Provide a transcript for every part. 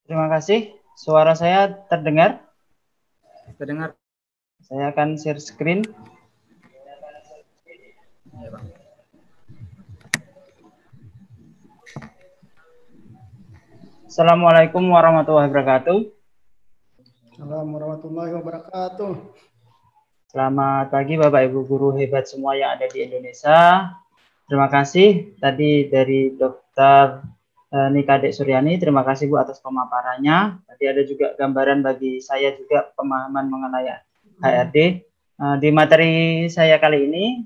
Terima kasih. Suara saya terdengar? Terdengar. Saya akan share screen. Ya, Bang. Assalamualaikum warahmatullahi wabarakatuh. Assalamualaikum warahmatullahi wabarakatuh. Selamat pagi Bapak Ibu guru hebat semua yang ada di Indonesia. Terima kasih tadi dari Dr. Nika Dek Suryani. Terima kasih Bu atas pemaparannya. Tadi ada juga gambaran bagi saya juga pemahaman mengenai HRD. Di materi saya kali ini,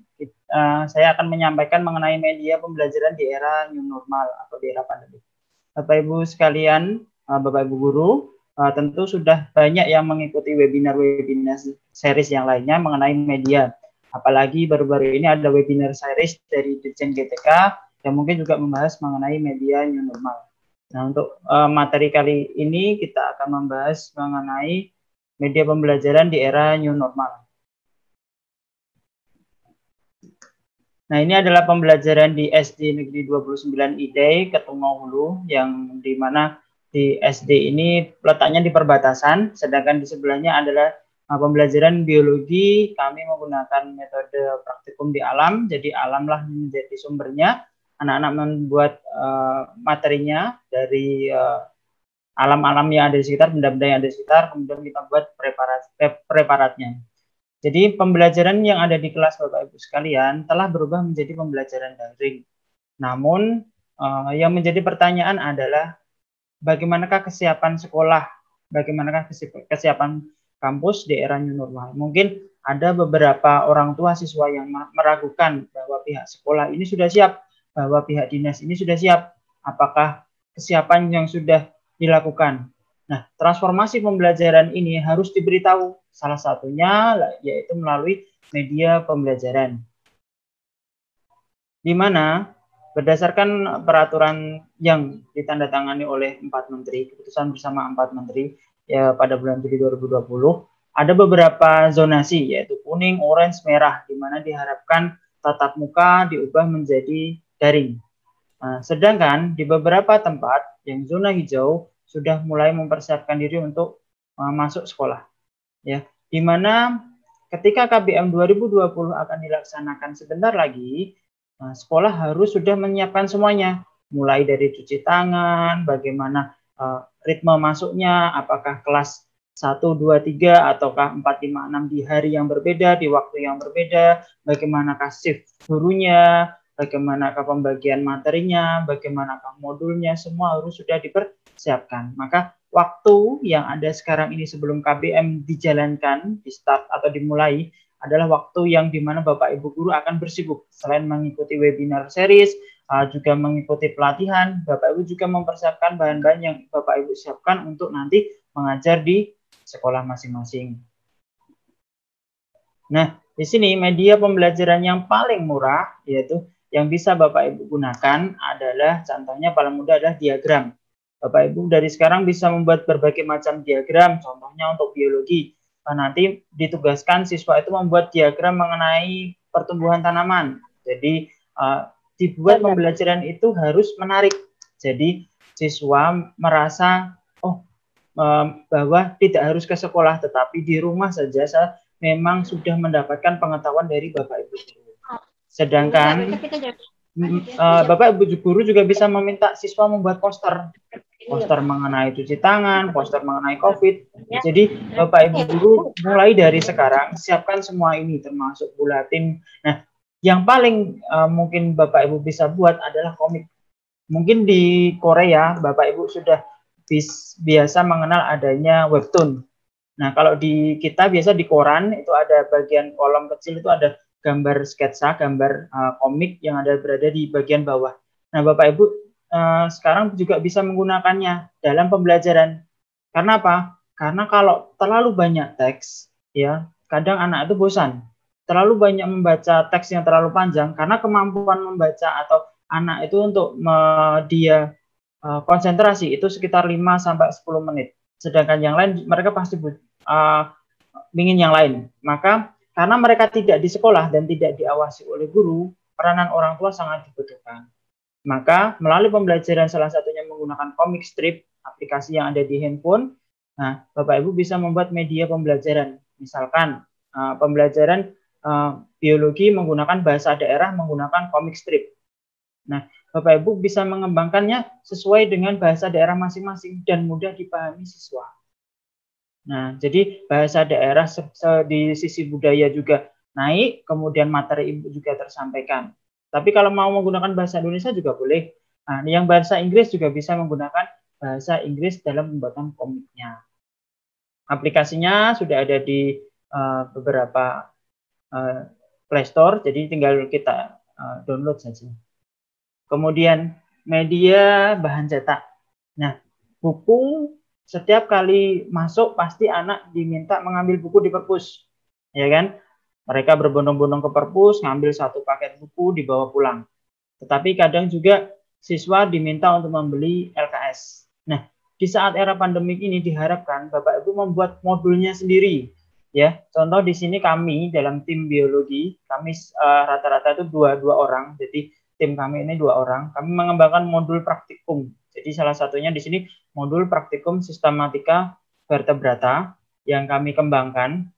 saya akan menyampaikan mengenai media pembelajaran di era new normal atau di era pandemi. Bapak Ibu sekalian, Bapak Ibu guru, tentu sudah banyak yang mengikuti webinar-webinar series yang lainnya mengenai media. Apalagi baru-baru ini ada webinar series dari Dirjen GTK yang mungkin juga membahas mengenai media new normal. Nah, untuk materi kali ini kita akan membahas mengenai media pembelajaran di era new normal. Nah, ini adalah pembelajaran di SD Negeri 29 IDE Ketungau yang di mana di SD ini letaknya di perbatasan, sedangkan di sebelahnya adalah pembelajaran biologi. Kami menggunakan metode praktikum di alam, jadi alamlah menjadi sumbernya. Anak-anak membuat materinya dari alam-alam yang ada di sekitar, benda-benda yang ada di sekitar, kemudian kita buat preparatnya. Jadi pembelajaran yang ada di kelas Bapak Ibu sekalian telah berubah menjadi pembelajaran daring. Namun yang menjadi pertanyaan adalah bagaimanakah kesiapan sekolah, bagaimanakah kesiapan kampus di era new normal. Mungkin ada beberapa orang tua siswa yang meragukan bahwa pihak sekolah ini sudah siap, bahwa pihak dinas ini sudah siap. Apakah kesiapan yang sudah dilakukan? Nah, transformasi pembelajaran ini harus diberitahu. Salah satunya yaitu melalui media pembelajaran. Di mana berdasarkan peraturan yang ditandatangani oleh 4 menteri, keputusan bersama 4 menteri ya pada bulan Juli 2020, ada beberapa zonasi yaitu kuning, orange, merah, di mana diharapkan tatap muka diubah menjadi daring. Nah, sedangkan di beberapa tempat yang zona hijau sudah mulai mempersiapkan diri untuk masuk sekolah. Ya, di mana ketika KBM 2020 akan dilaksanakan sebentar lagi, sekolah harus sudah menyiapkan semuanya, mulai dari cuci tangan, bagaimana ritme masuknya, apakah kelas 1, 2, 3, ataukah 4, 5, 6 di hari yang berbeda, di waktu yang berbeda, bagaimanakah shift gurunya, bagaimanakah pembagian materinya, bagaimanakah modulnya, semua harus sudah dipersiapkan. Maka waktu yang ada sekarang ini sebelum KBM dijalankan, di start atau dimulai, adalah waktu yang dimana Bapak Ibu guru akan bersibuk. Selain mengikuti webinar series, juga mengikuti pelatihan, Bapak Ibu juga mempersiapkan bahan-bahan yang Bapak Ibu siapkan untuk nanti mengajar di sekolah masing-masing. Nah, di sini media pembelajaran yang paling murah, yaitu yang bisa Bapak Ibu gunakan adalah, contohnya paling mudah adalah diagram. Bapak Ibu dari sekarang bisa membuat berbagai macam diagram, contohnya untuk biologi. Nanti ditugaskan siswa itu membuat diagram mengenai pertumbuhan tanaman. Jadi dibuat pembelajaran itu harus menarik. Jadi siswa merasa bahwa tidak harus ke sekolah, tetapi di rumah saja memang sudah mendapatkan pengetahuan dari Bapak Ibu guru. Sedangkan Bapak Ibu guru juga bisa meminta siswa membuat poster mengenai cuci tangan, poster mengenai COVID. Jadi Bapak Ibu guru mulai dari sekarang siapkan semua ini termasuk buletin. Nah, yang paling mungkin Bapak Ibu bisa buat adalah komik. Mungkin di Korea Bapak Ibu sudah biasa mengenal adanya webtoon. Nah, kalau di kita biasa di koran itu ada bagian kolom kecil itu ada gambar sketsa, gambar komik yang ada berada di bagian bawah. Nah, Bapak Ibu sekarang juga bisa menggunakannya dalam pembelajaran. Karena apa? Karena kalau terlalu banyak teks, ya kadang anak itu bosan. Terlalu banyak membaca teks yang terlalu panjang, karena kemampuan membaca atau anak itu untuk dia konsentrasi itu sekitar 5-10 menit. Sedangkan yang lain mereka pasti ingin yang lain. Maka karena mereka tidak di sekolah dan tidak diawasi oleh guru, peranan orang tua sangat dibutuhkan. Maka melalui pembelajaran salah satunya menggunakan komik strip, aplikasi yang ada di handphone. Nah, Bapak Ibu bisa membuat media pembelajaran. Misalkan pembelajaran biologi menggunakan bahasa daerah menggunakan komik strip. Nah, Bapak Ibu bisa mengembangkannya sesuai dengan bahasa daerah masing-masing dan mudah dipahami siswa. Nah, jadi bahasa daerah di sisi budaya juga naik, kemudian materi Ibu juga tersampaikan. Tapi kalau mau menggunakan bahasa Indonesia juga boleh. Nah, yang bahasa Inggris juga bisa menggunakan bahasa Inggris dalam pembuatan komiknya. Aplikasinya sudah ada di beberapa Play Store, jadi tinggal kita download saja. Kemudian media bahan cetak. Nah, buku setiap kali masuk pasti anak diminta mengambil buku di perpus, ya kan? Mereka berbondong-bondong ke perpus, ngambil satu paket buku, dibawa pulang. Tetapi kadang juga siswa diminta untuk membeli LKS. Nah, di saat era pandemik ini diharapkan Bapak Ibu membuat modulnya sendiri. Ya, contoh di sini kami dalam tim biologi, kami rata-rata itu dua orang. Jadi tim kami ini 2 orang. Kami mengembangkan modul praktikum. Jadi salah satunya di sini modul praktikum sistematika vertebrata yang kami kembangkan,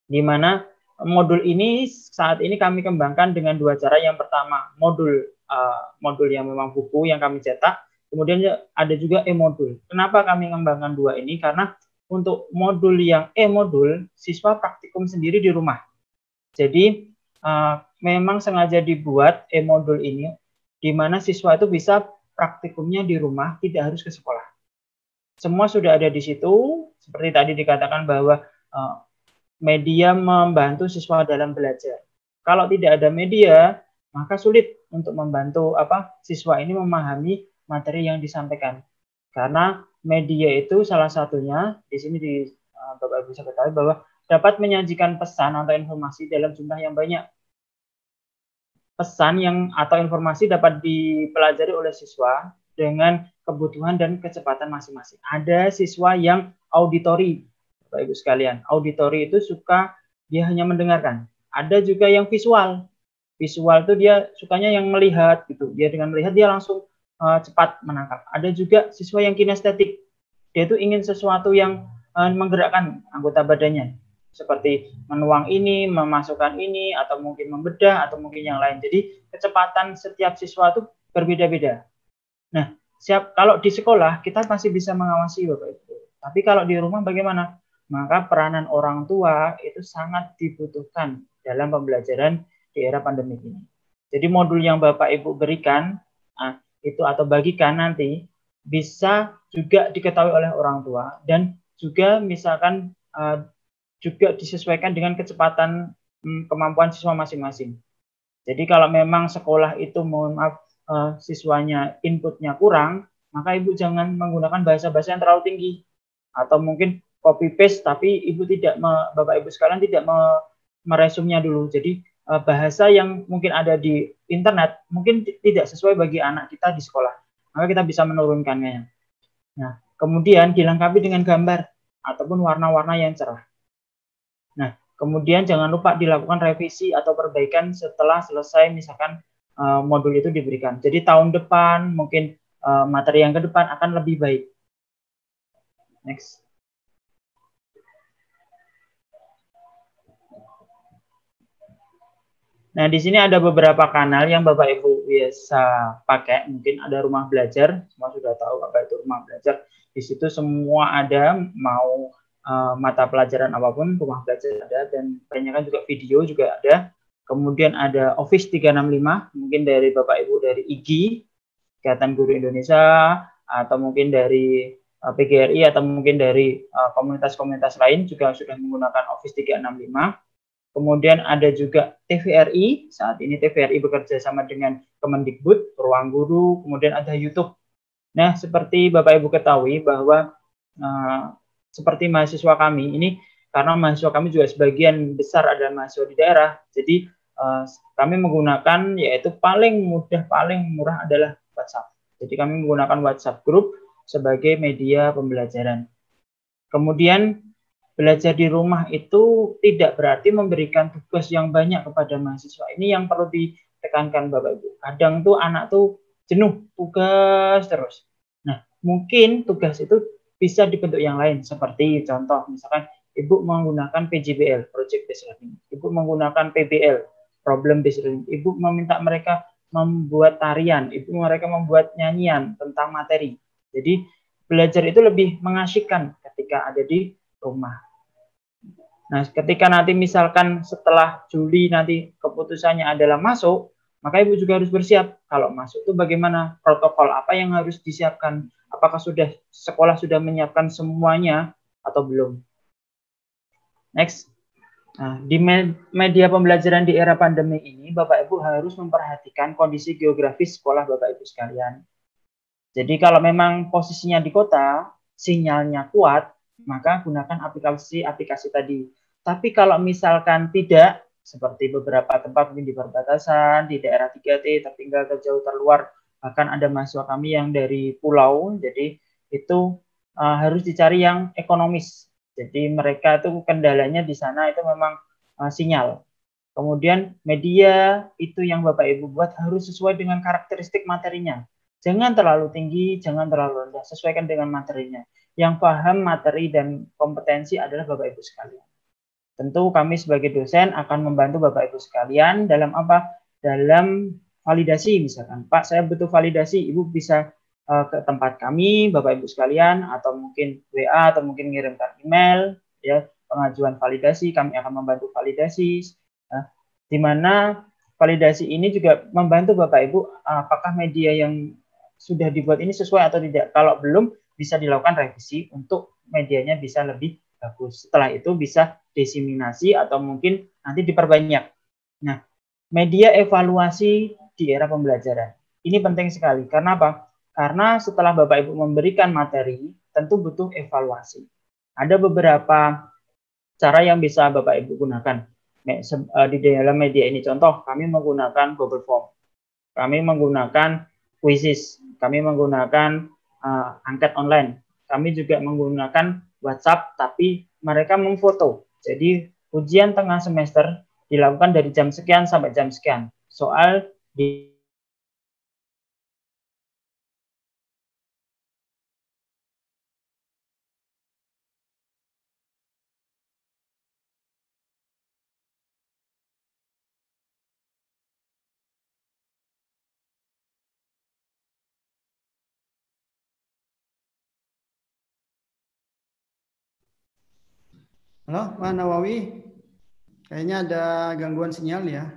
di mana modul ini saat ini kami kembangkan dengan 2 cara. Yang pertama modul yang memang buku yang kami cetak, kemudian ada juga e-modul. Kenapa kami mengembangkan 2 ini? Karena untuk modul yang e-modul siswa praktikum sendiri di rumah. Jadi memang sengaja dibuat e-modul ini di mana siswa itu bisa praktikumnya di rumah, tidak harus ke sekolah. Semua sudah ada di situ, seperti tadi dikatakan bahwa media membantu siswa dalam belajar. Kalau tidak ada media, maka sulit untuk membantu siswa ini memahami materi yang disampaikan. Karena media itu salah satunya, di sini Bapak Ibu bisa ketahui bahwa dapat menyajikan pesan atau informasi dalam jumlah yang banyak. Pesan atau informasi dapat dipelajari oleh siswa dengan kebutuhan dan kecepatan masing-masing. Ada siswa yang auditory, Bapak Ibu sekalian. Auditory itu dia hanya mendengarkan. Ada juga yang visual. Visual itu dia sukanya yang melihat gitu. Dia dengan melihat dia langsung cepat menangkap. Ada juga siswa yang kinestetik. Dia itu ingin sesuatu yang menggerakkan anggota badannya. Seperti menuang ini, memasukkan ini, atau mungkin membedah, atau mungkin yang lain. Jadi kecepatan setiap siswa itu berbeda-beda. Nah, kalau di sekolah kita masih bisa mengawasi Bapak Ibu. Tapi kalau di rumah bagaimana? Maka peranan orang tua itu sangat dibutuhkan dalam pembelajaran di era pandemi ini. Jadi modul yang Bapak Ibu berikan itu atau bagikan nanti bisa juga diketahui oleh orang tua dan juga misalkan juga disesuaikan dengan kecepatan kemampuan siswa masing-masing. Jadi kalau memang sekolah itu mohon maaf siswanya inputnya kurang, maka Ibu jangan menggunakan bahasa-bahasa yang terlalu tinggi atau mungkin copy paste tapi Bapak Ibu sekalian tidak meresumnya dulu. Jadi bahasa yang mungkin ada di internet mungkin tidak sesuai bagi anak kita di sekolah. Maka kita bisa menurunkannya. Nah, kemudian dilengkapi dengan gambar ataupun warna-warna yang cerah. Nah, kemudian jangan lupa dilakukan revisi atau perbaikan setelah selesai misalkan modul itu diberikan. Jadi tahun depan mungkin materi yang ke depan akan lebih baik. Next. Nah, di sini ada beberapa kanal yang Bapak Ibu bisa pakai. Mungkin ada rumah belajar, semua sudah tahu apa itu rumah belajar. Di situ semua ada, mau mata pelajaran apapun, rumah belajar ada, dan kebanyakan juga video juga ada. Kemudian ada Office 365, mungkin dari Bapak Ibu dari IGI, Ikatan Guru Indonesia, atau mungkin dari PGRI, atau mungkin dari komunitas-komunitas lain juga sudah menggunakan Office 365. Kemudian ada juga TVRI, saat ini TVRI bekerja sama dengan Kemendikbud, Ruang Guru, kemudian ada YouTube. Nah, seperti Bapak Ibu ketahui bahwa seperti mahasiswa kami ini, karena mahasiswa kami juga sebagian besar adalah mahasiswa di daerah, jadi kami menggunakan yaitu paling mudah, paling murah adalah WhatsApp. Jadi kami menggunakan WhatsApp Group sebagai media pembelajaran. Kemudian belajar di rumah itu tidak berarti memberikan tugas yang banyak kepada mahasiswa. Ini yang perlu ditekankan Bapak Ibu. Kadang tuh anak tuh jenuh tugas terus. Nah, mungkin tugas itu bisa dibentuk yang lain, seperti contoh misalkan Ibu menggunakan PJBL, Project Based Learning, Ibu menggunakan PBL, Problem Based Learning, Ibu meminta mereka membuat tarian, Ibu mereka membuat nyanyian tentang materi. Jadi belajar itu lebih mengasyikkan ketika ada di rumah. Nah, ketika nanti misalkan setelah Juli nanti keputusannya adalah masuk, maka Ibu juga harus bersiap. Kalau masuk itu bagaimana, protokol apa yang harus disiapkan? Apakah sekolah sudah menyiapkan semuanya atau belum? Next. Nah, di media pembelajaran di era pandemi ini, Bapak Ibu harus memperhatikan kondisi geografis sekolah Bapak Ibu sekalian. Jadi kalau memang posisinya di kota, sinyalnya kuat, maka gunakan aplikasi-aplikasi tadi. Tapi kalau misalkan tidak, seperti beberapa tempat mungkin di perbatasan, di daerah 3T, tertinggal terjauh terluar, bahkan ada mahasiswa kami yang dari pulau, jadi itu harus dicari yang ekonomis. Jadi mereka itu kendalanya di sana itu memang sinyal. Kemudian media itu yang Bapak Ibu buat harus sesuai dengan karakteristik materinya. Jangan terlalu tinggi, jangan terlalu rendah, sesuaikan dengan materinya. Yang paham materi dan kompetensi adalah Bapak Ibu sekalian. Tentu kami sebagai dosen akan membantu Bapak Ibu sekalian dalam apa? Dalam validasi misalkan. Pak, saya butuh validasi, Ibu bisa ke tempat kami, Bapak Ibu sekalian, atau mungkin WA, atau mungkin ngirimkan email, ya, pengajuan validasi, kami akan membantu validasi, di mana validasi ini juga membantu Bapak Ibu apakah media yang sudah dibuat ini sesuai atau tidak. Kalau belum, bisa dilakukan revisi untuk medianya bisa lebih bagus. Setelah itu bisa diseminasi atau mungkin nanti diperbanyak. Nah, media evaluasi di era pembelajaran. Ini penting sekali. Karena apa? Karena setelah Bapak Ibu memberikan materi, tentu butuh evaluasi. Ada beberapa cara yang bisa Bapak Ibu gunakan di dalam media ini. Contoh, kami menggunakan Google Form, kami menggunakan quizzes, kami menggunakan angket online, kami juga menggunakan WhatsApp, tapi mereka memfoto. Jadi ujian tengah semester dilakukan dari jam sekian sampai jam sekian. Soal di Halo, Pak Nawawi. Kayaknya ada gangguan sinyal ya.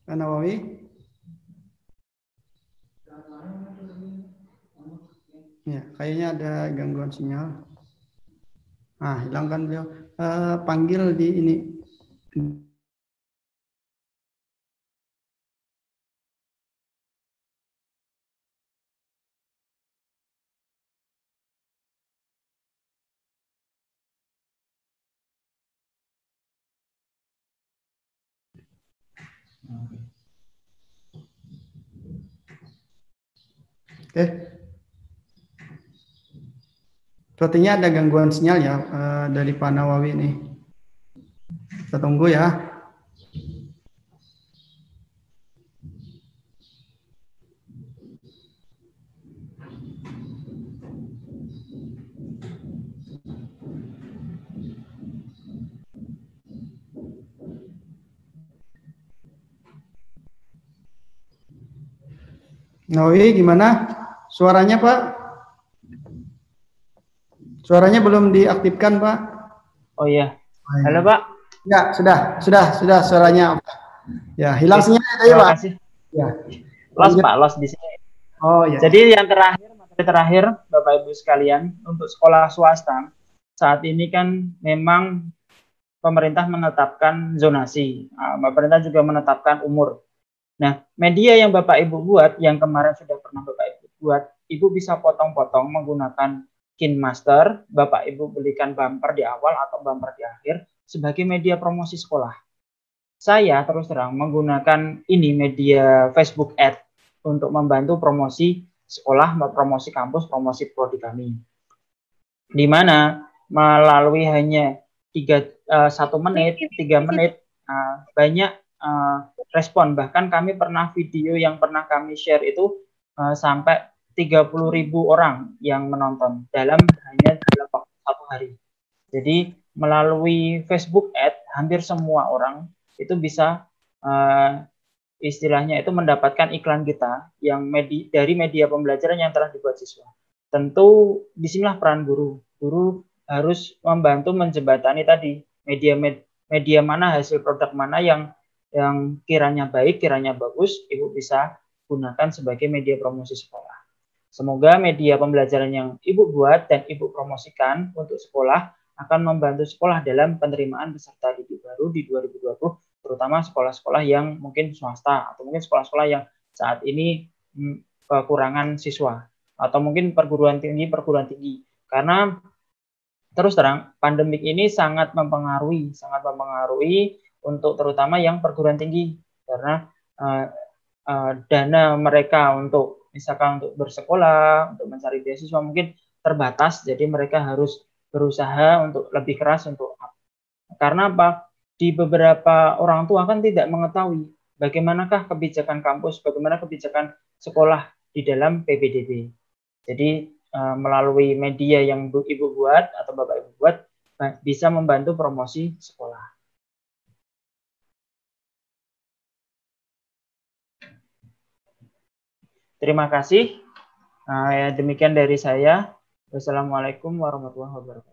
Pak Nawawi. Ya, kayaknya ada gangguan sinyal. Ah, hilangkan beliau. Panggil di ini. Oke. Sepertinya ada gangguan sinyal ya dari Pak Nawawi nih. Kita tunggu ya. Nawawi gimana? Suaranya Pak? Suaranya belum diaktifkan Pak? Oh iya. Halo Pak. Ya, sudah suaranya. Ya, hilang sinyal tadi Pak. Terima kasih. Ya. Los Pak, los di sini. Oh ya. Jadi yang materi terakhir Bapak Ibu sekalian, untuk sekolah swasta saat ini kan memang pemerintah menetapkan zonasi. Pemerintah juga menetapkan umur. Nah, media yang Bapak Ibu buat, yang kemarin sudah pernah Bapak Ibu buat, Ibu bisa potong-potong menggunakan KineMaster, Bapak Ibu belikan bumper di awal atau bumper di akhir sebagai media promosi sekolah. Saya terus terang menggunakan ini media Facebook Ad untuk membantu promosi sekolah, promosi kampus, promosi prodi kami. Di mana melalui hanya 1 menit, 3 menit, banyak respon. Bahkan kami pernah video yang pernah kami share itu sampai 30.000 orang yang menonton dalam hanya dalam waktu 1 hari. Jadi melalui Facebook Ads hampir semua orang itu bisa istilahnya itu mendapatkan iklan kita yang dari media pembelajaran yang telah dibuat siswa. Tentu disinilah peran guru. Guru harus membantu menjembatani tadi media mana, hasil produk mana yang kiranya baik, kiranya bagus, Ibu bisa gunakan sebagai media promosi sekolah. Semoga media pembelajaran yang Ibu buat dan Ibu promosikan untuk sekolah akan membantu sekolah dalam penerimaan peserta didik baru di 2020, terutama sekolah-sekolah yang mungkin swasta atau mungkin sekolah-sekolah yang saat ini kekurangan siswa atau mungkin perguruan tinggi. Karena terus terang pandemik ini sangat mempengaruhi untuk terutama yang perguruan tinggi, karena dana mereka untuk misalkan untuk bersekolah, untuk mencari beasiswa mungkin terbatas, jadi mereka harus berusaha untuk lebih keras untuk karena apa? Di beberapa orang tua kan tidak mengetahui bagaimanakah kebijakan kampus, bagaimana kebijakan sekolah di dalam PPDB. Jadi melalui media yang Ibu buat atau Bapak Ibu buat bisa membantu promosi sekolah. Terima kasih. Demikian dari saya. Wassalamualaikum warahmatullahi wabarakatuh.